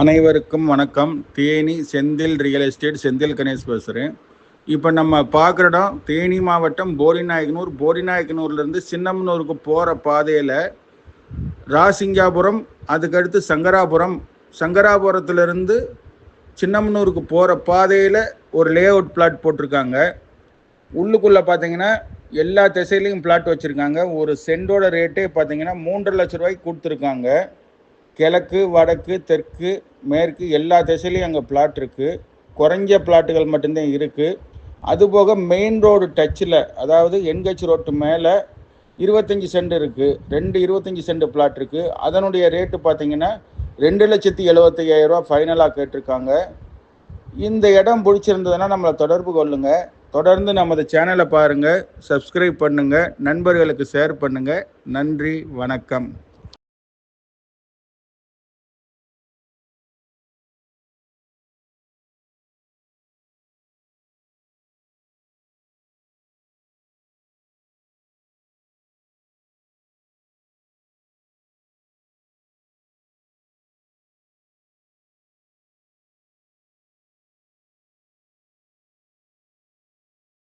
அனைவருக்கும் வணக்கம். Theni Senthil real estate Senthil Ganesh பேசுகிறேன். இப்போ நம்ம பார்க்குற இடம் தேனி மாவட்டம் போடிநாயக்கனூர். போடிநாயக்கனூர்லேருந்து சின்னமனூருக்கு போகிற பாதையில் ராசிங்காபுரம், அதுக்கடுத்து சங்கராபுரம், சங்கராபுரத்துலேருந்து சின்னமனூருக்கு போகிற பாதையில் ஒரு லே அவுட் பிளாட் போட்டிருக்காங்க. உள்ளுக்குள்ளே பார்த்தீங்கன்னா எல்லா திசையிலையும் பிளாட் வச்சுருக்காங்க. ஒரு சென்டோட ரேட்டே பார்த்தீங்கன்னா 3.5 லட்ச ரூபாய்க்கு கொடுத்துருக்காங்க. கிழக்கு, வடக்கு, தெற்கு, மேற்கு எல்லா திசையிலையும் அங்கே பிளாட் இருக்குது. குறைஞ்ச பிளாட்டுகள் மட்டும்தான் இருக்குது. அதுபோக மெயின் ரோடு டச்சில், அதாவது என்ஹெச் ரோட்டு மேலே 25 சென்ட் இருக்குது. 25 சென்ட் பிளாட் இருக்குது. அதனுடைய ரேட்டு பார்த்தீங்கன்னா 2,75,000 ரூபா ஃபைனலாக கேட்டிருக்காங்க. இந்த இடம் பிடிச்சிருந்ததுன்னா நம்மளை தொடர்பு கொள்ளுங்கள். தொடர்ந்து நமது சேனலை பாருங்கள், சப்ஸ்கிரைப் பண்ணுங்கள், நண்பர்களுக்கு ஷேர் பண்ணுங்கள். நன்றி, வணக்கம்.